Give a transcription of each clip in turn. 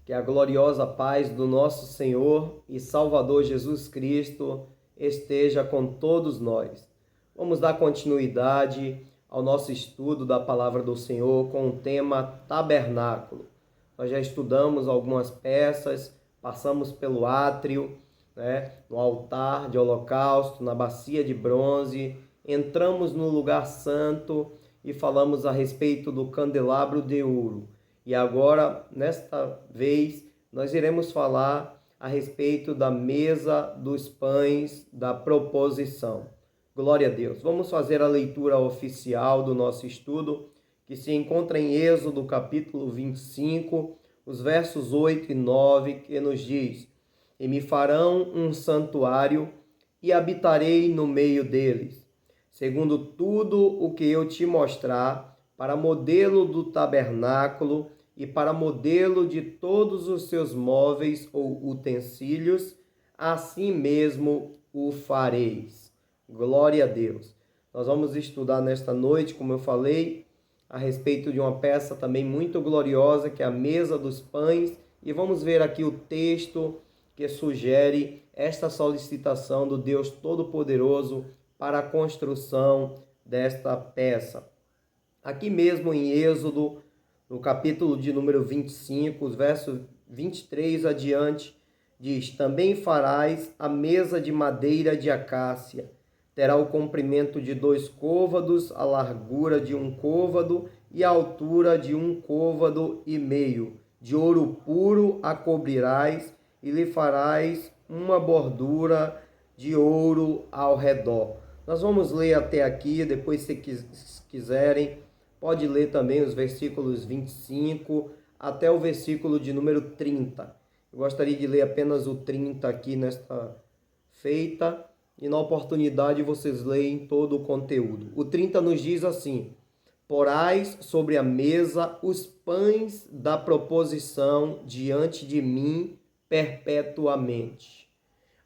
Que a gloriosa paz do nosso Senhor e Salvador Jesus Cristo esteja com todos nós. Vamos dar continuidade ao nosso estudo da palavra do Senhor com o tema tabernáculo. Nós já estudamos algumas peças, passamos pelo átrio, no altar de holocausto, na bacia de bronze, entramos no lugar santo e falamos a respeito do candelabro de ouro. E agora, nesta vez, nós iremos falar a respeito da mesa dos pães da proposição. Glória a Deus. Vamos fazer a leitura oficial do nosso estudo, que se encontra em Êxodo capítulo 25, os versos 8 e 9, que nos diz: E me farão um santuário e habitarei no meio deles, segundo tudo o que eu te mostrar, para modelo do tabernáculo e para modelo de todos os seus móveis ou utensílios, assim mesmo o fareis. Glória a Deus. Nós vamos estudar nesta noite, como eu falei, a respeito de uma peça também muito gloriosa, que é a mesa dos pães, e vamos ver aqui o texto que sugere esta solicitação do Deus Todo-Poderoso para a construção desta peça. Aqui mesmo em Êxodo, no capítulo de número 25, os versos 23 adiante, diz: Também farás a mesa de madeira de acácia. Terá o comprimento de 2 côvados, a largura de 1 côvado e a altura de 1 côvado e meio. De ouro puro a cobrirás e lhe farás uma bordura de ouro ao redor. Nós vamos ler até aqui, depois se quiserem, pode ler também os versículos 25 até o versículo de número 30. Eu gostaria de ler apenas o 30 aqui nesta feita, e na oportunidade vocês leem todo o conteúdo. O 30 nos diz assim: Porás sobre a mesa os pães da proposição diante de mim perpetuamente.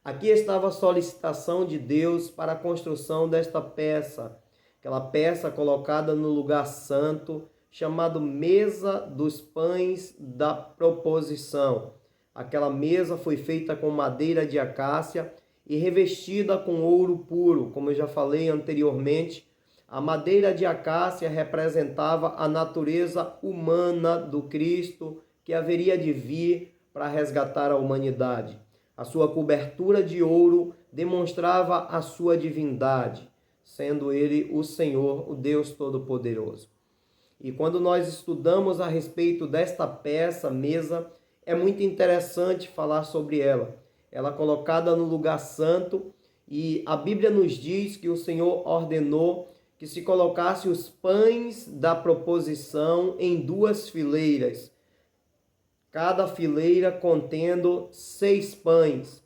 Aqui estava a solicitação de Deus para a construção desta peça, aquela peça colocada no lugar santo, chamado mesa dos pães da proposição. Aquela mesa foi feita com madeira de acácia e revestida com ouro puro. Como eu já falei anteriormente, a madeira de acácia representava a natureza humana do Cristo que haveria de vir para resgatar a humanidade. A sua cobertura de ouro demonstrava a sua divindade, sendo ele o Senhor, o Deus Todo-Poderoso. E quando nós estudamos a respeito desta peça, mesa, é muito interessante falar sobre ela. Ela colocada no lugar santo, e a Bíblia nos diz que o Senhor ordenou que se colocasse os pães da proposição em 2 fileiras, cada fileira contendo 6 pães.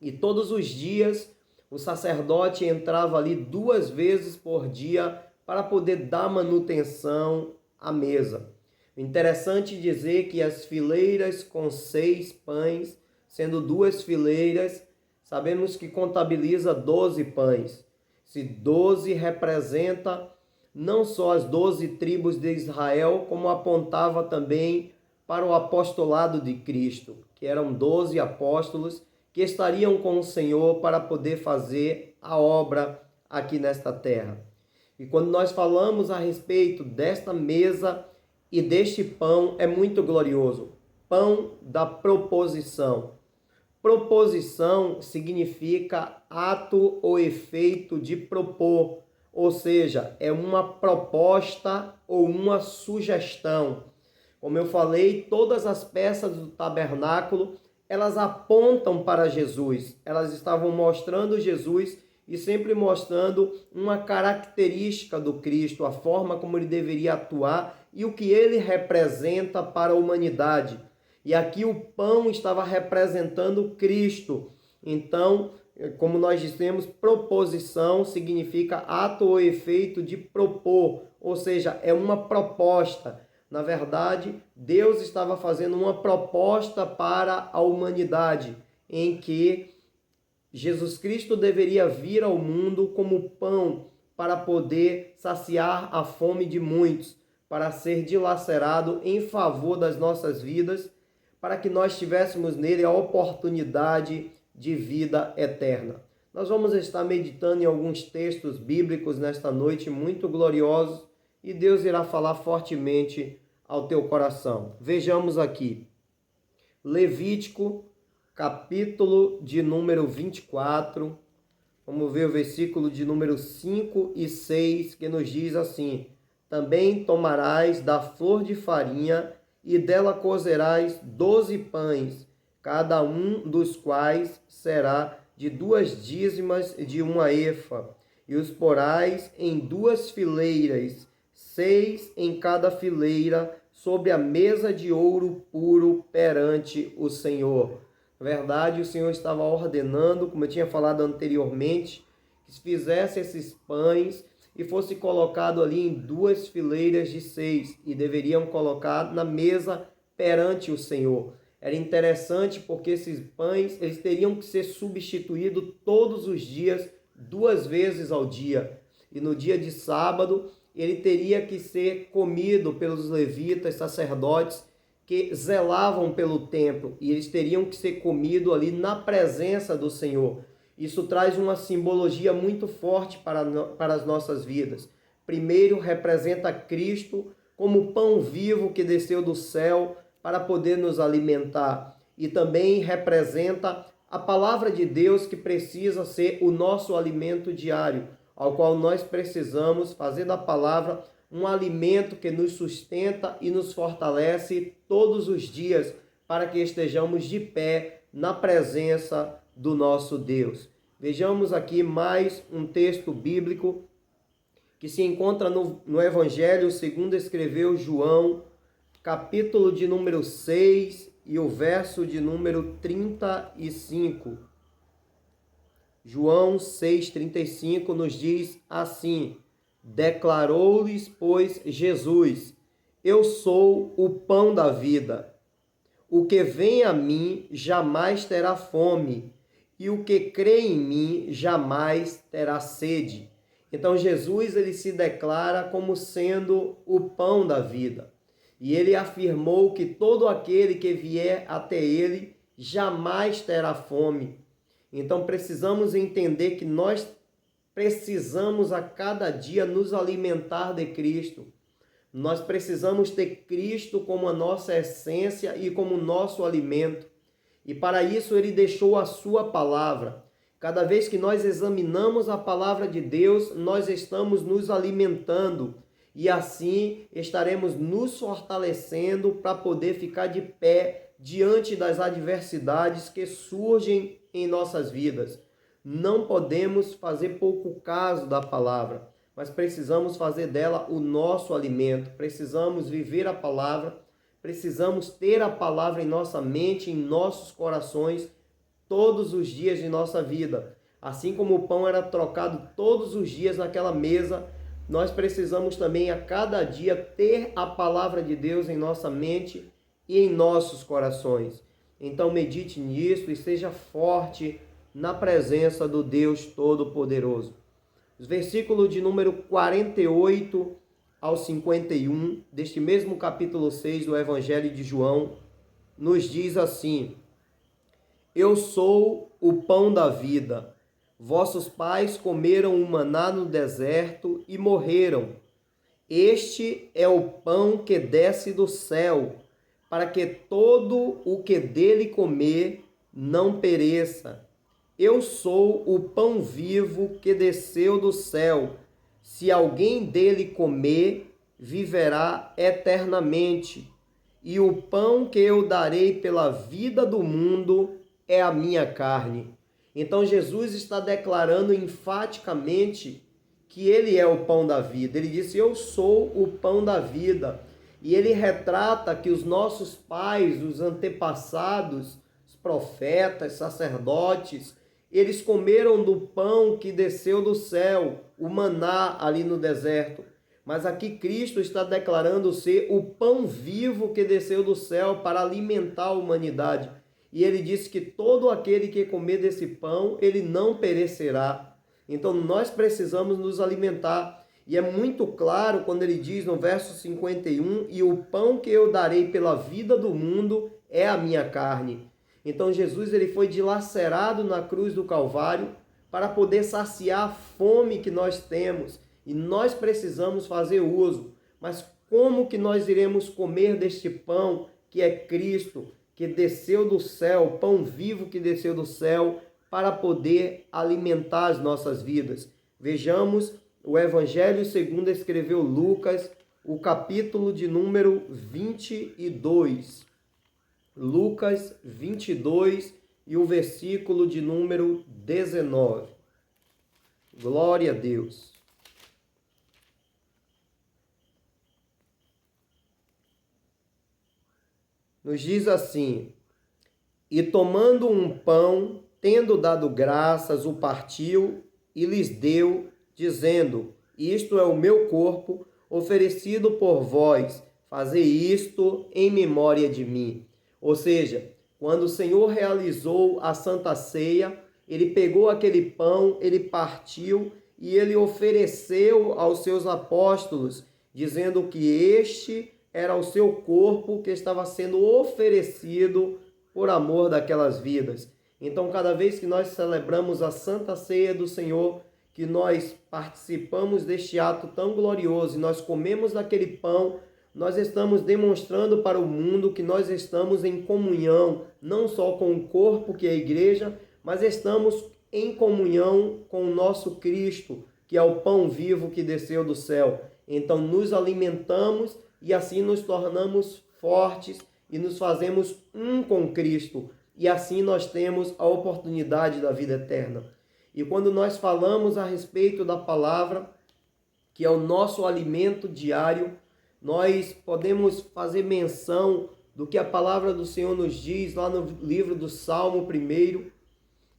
E todos os dias o sacerdote entrava ali 2 vezes por dia para poder dar manutenção à mesa. Interessante dizer que as fileiras com 6 pães, sendo 2 fileiras, sabemos que contabiliza 12 pães. Se 12 representa não só as 12 tribos de Israel, como apontava também para o apostolado de Cristo, que eram 12 apóstolos que estariam com o Senhor para poder fazer a obra aqui nesta terra. E quando nós falamos a respeito desta mesa e deste pão, é muito glorioso. Pão da proposição. Proposição significa ato ou efeito de propor, ou seja, é uma proposta ou uma sugestão. Como eu falei, todas as peças do tabernáculo, elas apontam para Jesus. Elas estavam mostrando Jesus e sempre mostrando uma característica do Cristo, a forma como ele deveria atuar e o que ele representa para a humanidade. E aqui o pão estava representando Cristo. Então, como nós dissemos, proposição significa ato ou efeito de propor, ou seja, é uma proposta. Na verdade, Deus estava fazendo uma proposta para a humanidade, em que Jesus Cristo deveria vir ao mundo como pão para poder saciar a fome de muitos, para ser dilacerado em favor das nossas vidas, para que nós tivéssemos nele a oportunidade de vida eterna. Nós vamos estar meditando em alguns textos bíblicos nesta noite muito gloriosos e Deus irá falar fortemente ao teu coração. Vejamos aqui, Levítico, capítulo de número 24, vamos ver o versículo de número 5 e 6, que nos diz assim: também tomarás da flor de farinha e dela cozerás 12 pães, cada um dos quais será de 2 dízimas de uma efa, e os porás em 2 fileiras, 6 em cada fileira, sobre a mesa de ouro puro perante o Senhor. Na verdade, o Senhor estava ordenando, como eu tinha falado anteriormente, que se fizesse esses pães e fosse colocado ali em 2 fileiras de 6 e deveriam colocar na mesa perante o Senhor. Era interessante porque esses pães eles teriam que ser substituídos todos os dias, 2 vezes ao dia. E no dia de sábado ele teria que ser comido pelos levitas, sacerdotes, que zelavam pelo templo, e eles teriam que ser comidos ali na presença do Senhor. Isso traz uma simbologia muito forte para as nossas vidas. Primeiro, representa Cristo como pão vivo que desceu do céu para poder nos alimentar. E também representa a palavra de Deus, que precisa ser o nosso alimento diário, ao qual nós precisamos fazer da palavra um alimento que nos sustenta e nos fortalece todos os dias, para que estejamos de pé na presença do nosso Deus. Vejamos aqui mais um texto bíblico que se encontra no Evangelho segundo escreveu João, capítulo de número 6 e o verso de número 35. João 6,35 nos diz assim: declarou-lhes, pois, Jesus: eu sou o pão da vida. O que vem a mim jamais terá fome, e o que crê em mim jamais terá sede. Então Jesus ele se declara como sendo o pão da vida. E ele afirmou que todo aquele que vier até ele jamais terá fome. Então precisamos entender que nós precisamos a cada dia nos alimentar de Cristo. Nós precisamos ter Cristo como a nossa essência e como nosso alimento. E para isso ele deixou a sua palavra. Cada vez que nós examinamos a palavra de Deus, nós estamos nos alimentando. E assim estaremos nos fortalecendo para poder ficar de pé diante das adversidades que surgem em nossas vidas. Não podemos fazer pouco caso da palavra, mas precisamos fazer dela o nosso alimento. Precisamos viver a palavra, precisamos ter a palavra em nossa mente, em nossos corações, todos os dias de nossa vida. Assim como o pão era trocado todos os dias naquela mesa, nós precisamos também a cada dia ter a palavra de Deus em nossa mente e em nossos corações. Então medite nisso e seja forte na presença do Deus Todo-Poderoso. Os versículos de número 48 ao 51 deste mesmo capítulo 6 do Evangelho de João nos diz assim: eu sou o pão da vida. Vossos pais comeram o maná no deserto e morreram. Este é o pão que desce do céu, para que todo o que dele comer não pereça. Eu sou o pão vivo que desceu do céu. Se alguém dele comer, viverá eternamente. E o pão que eu darei pela vida do mundo é a minha carne. Então Jesus está declarando enfaticamente que ele é o pão da vida. Ele disse: eu sou o pão da vida. E ele retrata que os nossos pais, os antepassados, os profetas, sacerdotes, eles comeram do pão que desceu do céu, o maná ali no deserto. Mas aqui Cristo está declarando ser o pão vivo que desceu do céu para alimentar a humanidade. E ele disse que todo aquele que comer desse pão, ele não perecerá. Então nós precisamos nos alimentar. E é muito claro quando ele diz no verso 51, e o pão que eu darei pela vida do mundo é a minha carne. Então Jesus ele foi dilacerado na cruz do Calvário para poder saciar a fome que nós temos. E nós precisamos fazer uso. Mas como que nós iremos comer deste pão que é Cristo, que desceu do céu, o pão vivo que desceu do céu, para poder alimentar as nossas vidas? Vejamos o Evangelho segundo escreveu Lucas, o capítulo de número 22. Lucas 22 e o versículo de número 19. Glória a Deus. Nos diz assim: e tomando um pão, tendo dado graças, o partiu e lhes deu, dizendo: isto é o meu corpo, oferecido por vós, fazei isto em memória de mim. Ou seja, quando o Senhor realizou a Santa Ceia, ele pegou aquele pão, ele partiu e ele ofereceu aos seus apóstolos, dizendo que este era o seu corpo que estava sendo oferecido por amor daquelas vidas. Então, cada vez que nós celebramos a Santa Ceia do Senhor, que nós participamos deste ato tão glorioso e nós comemos daquele pão, nós estamos demonstrando para o mundo que nós estamos em comunhão, não só com o corpo que é a igreja, mas estamos em comunhão com o nosso Cristo, que é o pão vivo que desceu do céu. Então nos alimentamos e assim nos tornamos fortes e nos fazemos um com Cristo. E assim nós temos a oportunidade da vida eterna. E quando nós falamos a respeito da palavra, que é o nosso alimento diário, nós podemos fazer menção do que a palavra do Senhor nos diz lá no livro do Salmo 1,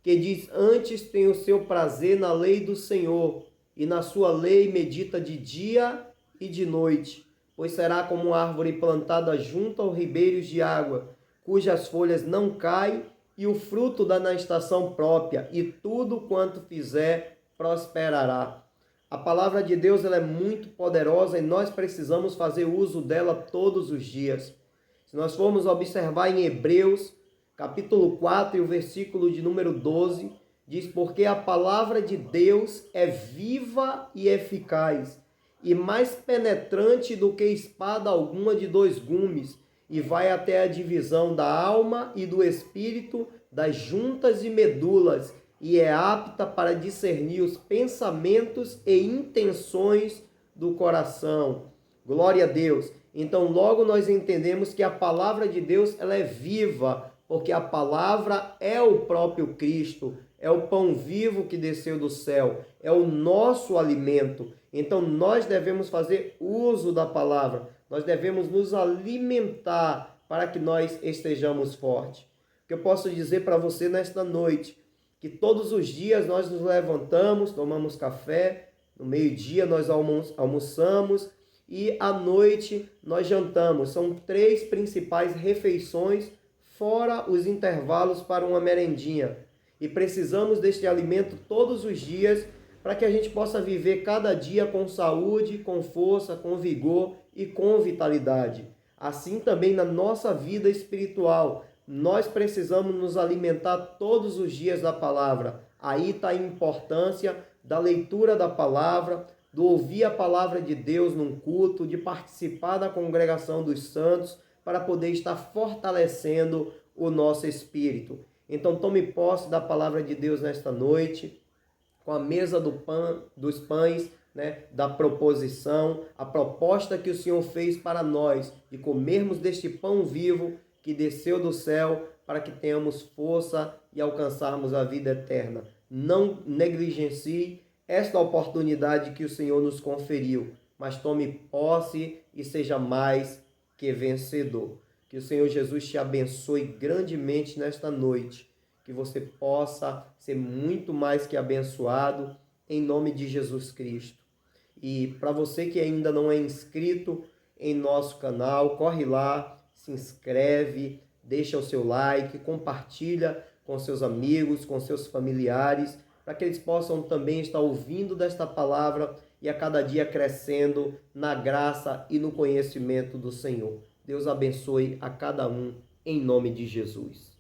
que diz: antes tem o seu prazer na lei do Senhor, e na sua lei medita de dia e de noite, pois será como uma árvore plantada junto aos ribeiros de água, cujas folhas não caem, e o fruto dá na estação própria, e tudo quanto fizer prosperará. A palavra de Deus ela é muito poderosa e nós precisamos fazer uso dela todos os dias. Se nós formos observar em Hebreus, capítulo 4 e o versículo de número 12, diz: porque a palavra de Deus é viva e eficaz, e mais penetrante do que espada alguma de dois gumes, e vai até a divisão da alma e do espírito, das juntas e medulas, e é apta para discernir os pensamentos e intenções do coração. Glória a Deus. Então logo nós entendemos que a palavra de Deus ela é viva, porque a palavra é o próprio Cristo, é o pão vivo que desceu do céu, é o nosso alimento. Então nós devemos fazer uso da palavra, nós devemos nos alimentar para que nós estejamos fortes. O que eu posso dizer para você nesta noite, que todos os dias nós nos levantamos, tomamos café, no meio-dia nós almoçamos e à noite nós jantamos. São 3 principais refeições, fora os intervalos para uma merendinha. E precisamos deste alimento todos os dias para que a gente possa viver cada dia com saúde, com força, com vigor e com vitalidade. Assim também na nossa vida espiritual, nós precisamos nos alimentar todos os dias da palavra. Aí está a importância da leitura da palavra, do ouvir a palavra de Deus num culto, de participar da congregação dos santos, para poder estar fortalecendo o nosso espírito. Então tome posse da palavra de Deus nesta noite, com a mesa dos pães, da proposição, a proposta que o Senhor fez para nós, de comermos deste pão vivo que desceu do céu, para que tenhamos força e alcançarmos a vida eterna. Não negligencie esta oportunidade que o Senhor nos conferiu, mas tome posse e seja mais que vencedor. Que o Senhor Jesus te abençoe grandemente nesta noite, que você possa ser muito mais que abençoado, em nome de Jesus Cristo. E para você que ainda não é inscrito em nosso canal, corre lá, se inscreve, deixa o seu like, compartilha com seus amigos, com seus familiares, para que eles possam também estar ouvindo desta palavra e a cada dia crescendo na graça e no conhecimento do Senhor. Deus abençoe a cada um, em nome de Jesus.